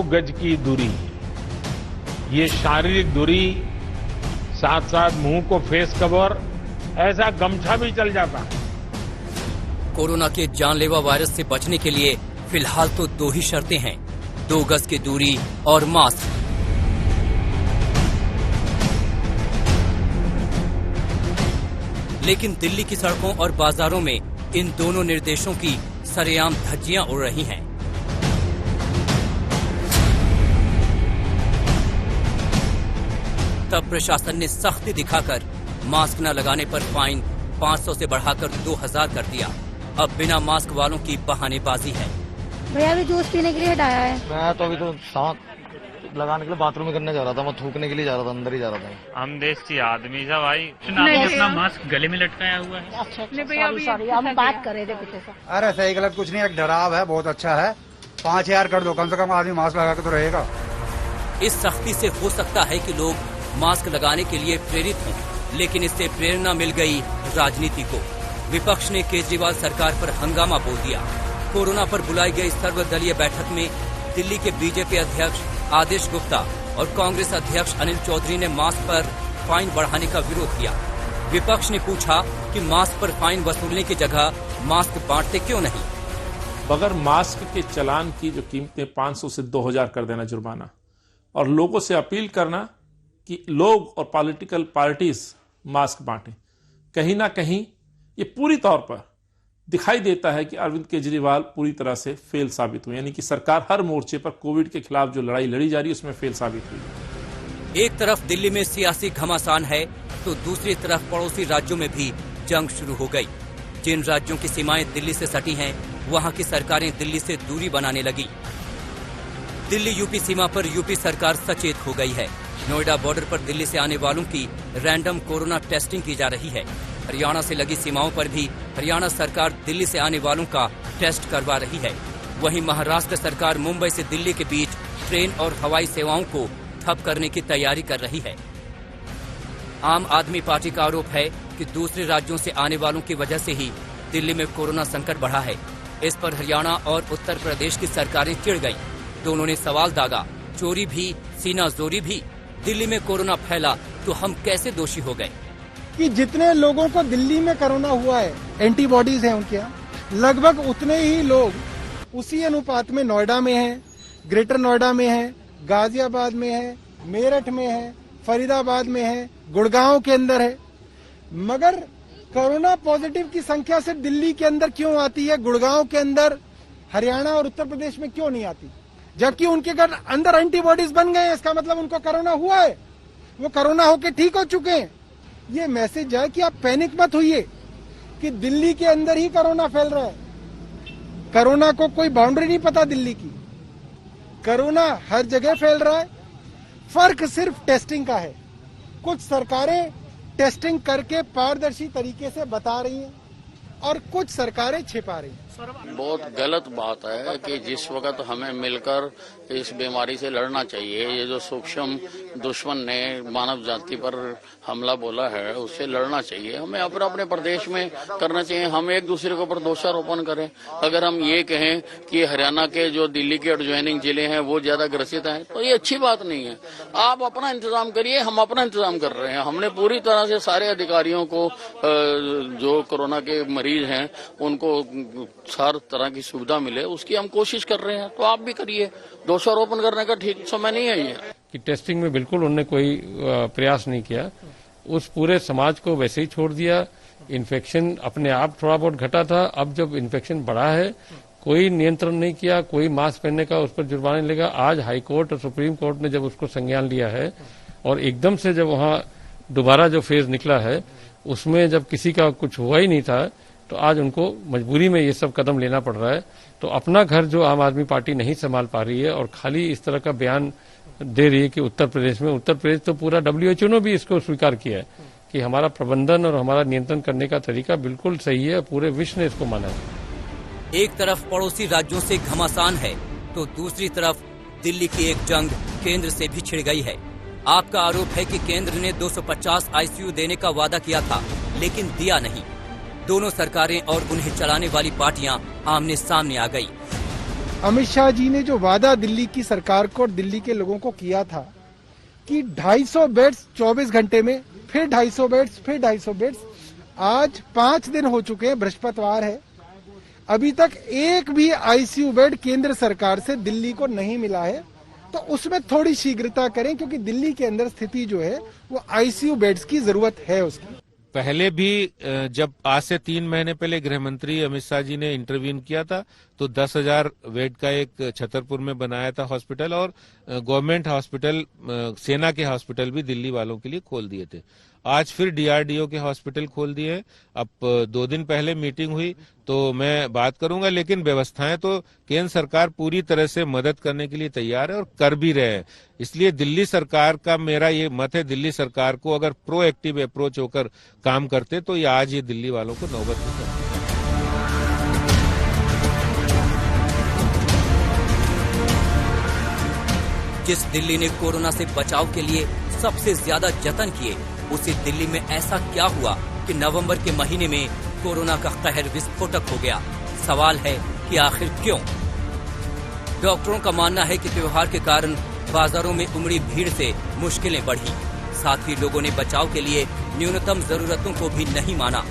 गज की दूरी, ये शारीरिक दूरी, साथ साथ मुंह को फेस कवर, ऐसा गमछा भी चल जाता है। कोरोना के जानलेवा वायरस से बचने के लिए फिलहाल तो 2 ही शर्तें हैं, 2 गज की दूरी और मास्क। लेकिन दिल्ली की सड़कों और बाजारों में इन दोनों निर्देशों की सरेआम धज्जियां उड़ रही हैं। तब प्रशासन ने सख्ती दिखाकर मास्क न लगाने पर फाइन 500 से बढ़ाकर 2000 कर दिया। अब बिना मास्क वालों की बहानेबाजी है। भैया अभी जूस पीने के लिए हटाया है। मैं तो अभी तो सांस लगाने के लिए बाथरूम में करने जा रहा था, मैं थूकने के लिए जा रहा था, अंदर ही जा रहा था। हम देश की आदमी था भाई, अपना मास्क गले में लटकाया हुआ है। अच्छा, सॉरी, हम बात कर रहे थे पीछे से। अरे सही गलत कुछ नहीं, एक डराव है, बहुत अच्छा है। 5000 कर दो, कम से कम आदमी मास्क लगा के तो रहेगा। इस सख्ती से हो सकता है कि लोग मास्क लगाने के लिए प्रेरित हों, लेकिन इससे प्रेरणा मिल गई राजनीति को। विपक्ष ने केजरीवाल सरकार पर हंगामा बोल दिया। कोरोना पर बुलाई गई सर्वदलीय बैठक में दिल्ली के बीजेपी अध्यक्ष आदेश गुप्ता और कांग्रेस अध्यक्ष अनिल चौधरी ने मास्क पर फाइन बढ़ाने का विरोध किया। विपक्ष ने पूछा कि मास्क पर फाइन वसूलने की जगह मास्क बांटते क्यों नहीं। बगैर मास्क के चालान की जो कीमतें 500 से 2000 कर देना जुर्माना, और लोगों से अपील करना कि लोग और पॉलिटिकल पार्टीज मास्क बांटें। कहीं ना कहीं ये पूरी तौर पर दिखाई देता है कि अरविंद केजरीवाल पूरी तरह से फेल साबित हुए, यानी कि सरकार हर मोर्चे पर कोविड के खिलाफ जो लड़ाई लड़ी जा रही है उसमें फेल साबित हुई। एक तरफ दिल्ली में सियासी घमासान है तो दूसरी तरफ पड़ोसी राज्यों में भी जंग शुरू हो गई। जिन राज्यों की सीमाएं दिल्ली से सटी हैं, वहां की सरकारें दिल्ली से दूरी बनाने लगी। दिल्ली यूपी सीमा पर यूपी सरकार सचेत हो गई है। नोएडा बॉर्डर पर दिल्ली से आने वालों की रैंडम कोरोना टेस्टिंग की जा रही है। हरियाणा से लगी सीमाओं पर भी हरियाणा सरकार दिल्ली से आने वालों का टेस्ट करवा रही है। वहीं महाराष्ट्र सरकार मुंबई से दिल्ली के बीच ट्रेन और हवाई सेवाओं को ठप करने की तैयारी कर रही है। आम आदमी पार्टी का आरोप है कि दूसरे राज्यों से आने वालों की वजह से ही दिल्ली में कोरोना संकट बढ़ा है। इस पर हरियाणा और उत्तर प्रदेश की सरकारें चिढ़ गईं। दोनों ने सवाल दागा, चोरी भी सीना जोरी भी। दिल्ली में कोरोना फैला तो हम कैसे दोषी हो गए? कि जितने लोगों को दिल्ली में कोरोना हुआ है, एंटीबॉडीज हैं उनके यहाँ, लगभग उतने ही लोग उसी अनुपात में नोएडा में हैं, ग्रेटर नोएडा में हैं, गाजियाबाद में हैं, मेरठ में हैं, फरीदाबाद में हैं, गुड़गांव के अंदर है। मगर कोरोना पॉजिटिव की संख्या सिर्फ दिल्ली के अंदर क्यों आती है, गुड़गांव के अंदर, हरियाणा और उत्तर प्रदेश में क्यों नहीं आती? जबकि उनके अंदर एंटीबॉडीज बन गए हैं, इसका मतलब उनको कोरोना हुआ है, वो कोरोना होके ठीक हो चुके हैं। ये मैसेज है कि आप पैनिक मत होइए कि दिल्ली के अंदर ही कोरोना फैल रहा है। कोरोना को कोई बाउंड्री नहीं पता दिल्ली की, कोरोना हर जगह फैल रहा है। फर्क सिर्फ टेस्टिंग का है। कुछ सरकारें टेस्टिंग करके पारदर्शी तरीके से बता रही हैं और कुछ सरकारें छिपा रही हैं। बहुत गलत बात है कि जिस वक्त हमें मिलकर इस बीमारी से लड़ना चाहिए, ये जो सूक्ष्म दुश्मन ने मानव जाति पर हमला बोला है उससे लड़ना चाहिए। हमें अपने अपने प्रदेश में करना चाहिए। हम एक दूसरे के ऊपर दोषारोपण करें। अगर हम ये कहें कि हरियाणा के जो दिल्ली के एडजॉइनिंग जिले हैं वो ज्यादा ग्रसित हैं, तो ये अच्छी बात नहीं है। आप अपना इंतजाम करिए, हम अपना इंतजाम कर रहे हैं। हमने पूरी तरह से सारे अधिकारियों को जो कोरोना के मरीज हैं उनको हर तरह की सुविधा मिले उसकी हम कोशिश कर रहे हैं। तो आप भी करिए। दोषारोपण करने का ठीक समय नहीं है ये कि टेस्टिंग में बिल्कुल उन्होंने कोई प्रयास नहीं किया। उस पूरे समाज को वैसे ही छोड़ दिया। इन्फेक्शन अपने आप थोड़ा बहुत घटा था, अब जब इन्फेक्शन बढ़ा है कोई नियंत्रण नहीं किया, कोई मास्क पहनने का उस पर जुर्माना लेगा। आज हाईकोर्ट और सुप्रीम कोर्ट ने जब उसको संज्ञान लिया है और एकदम से जब वहां दोबारा जो फेज निकला है उसमें जब किसी का कुछ हुआ ही नहीं था, तो आज उनको मजबूरी में ये सब कदम लेना पड़ रहा है। तो अपना घर जो आम आदमी पार्टी नहीं संभाल पा रही है और खाली इस तरह का बयान दे रही है कि उत्तर प्रदेश में, उत्तर प्रदेश तो पूरा WHO ने भी इसको स्वीकार किया है कि हमारा प्रबंधन और हमारा नियंत्रण करने का तरीका बिल्कुल सही है। पूरे विश्व ने इसको माना है। एक तरफ पड़ोसी राज्यों से घमासान है तो दूसरी तरफ दिल्ली की एक जंग केंद्र से भी छिड़ गई है। आपका आरोप है कि केंद्र ने 250 ICU देने का वादा किया था लेकिन दिया नहीं। दोनों सरकारें और उन्हें चलाने वाली पार्टियां आमने सामने आ गई। अमित शाह जी ने जो वादा दिल्ली की सरकार को और दिल्ली के लोगों को किया था कि 250 बेड्स 24 घंटे में, फिर 250 बेड्स, फिर 250 बेड्स, आज 5 दिन हो चुके हैं, बृहस्पतिवार है, अभी तक एक भी आईसीयू बेड केंद्र सरकार से दिल्ली को नहीं मिला है। तो उसमें थोड़ी शीघ्रता करें, क्योंकि दिल्ली के अंदर स्थिति जो है वो आईसीयू बेड्स की जरूरत है उसकी। पहले भी जब आज से 3 महीने पहले गृह मंत्री अमित शाह जी ने इंटरवीन किया था तो 10,000 बेड का एक छतरपुर में बनाया था हॉस्पिटल, और गवर्नमेंट हॉस्पिटल, सेना के हॉस्पिटल भी दिल्ली वालों के लिए खोल दिए थे। आज फिर डीआरडीओ के हॉस्पिटल खोल दिए। अब 2 दिन पहले मीटिंग हुई तो मैं बात करूंगा, लेकिन व्यवस्थाएं तो केंद्र सरकार पूरी तरह से मदद करने के लिए तैयार है और कर भी रहे हैं। इसलिए दिल्ली सरकार का मेरा ये मत है, दिल्ली सरकार को अगर प्रोएक्टिव अप्रोच होकर काम करते तो ये आज ये दिल्ली वालों को नौबत नहीं करती। जिस दिल्ली ने कोरोना से बचाव के लिए सबसे ज्यादा जतन किए, उसी दिल्ली में ऐसा क्या हुआ कि नवंबर के महीने में कोरोना का कहर विस्फोटक हो गया। सवाल है कि आखिर क्यों? डॉक्टरों का मानना है कि त्योहार के कारण बाजारों में उमड़ी भीड़ से मुश्किलें बढ़ी। साथ ही लोगों ने बचाव के लिए न्यूनतम जरूरतों को भी नहीं माना।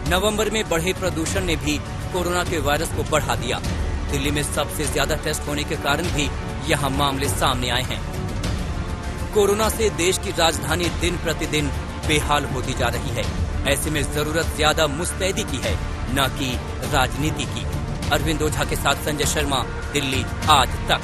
नवंबर में बढ़े प्रदूषण ने भी कोरोना के वायरस को बढ़ा दिया। दिल्ली में सबसे ज्यादा टेस्ट होने के कारण भी यहाँ मामले सामने आए हैं। कोरोना से देश की राजधानी दिन प्रतिदिन बेहाल होती जा रही है। ऐसे में जरूरत ज्यादा मुस्तैदी की है, न कि राजनीति की। अरविंद ओझा के साथ संजय शर्मा, दिल्ली आज तक।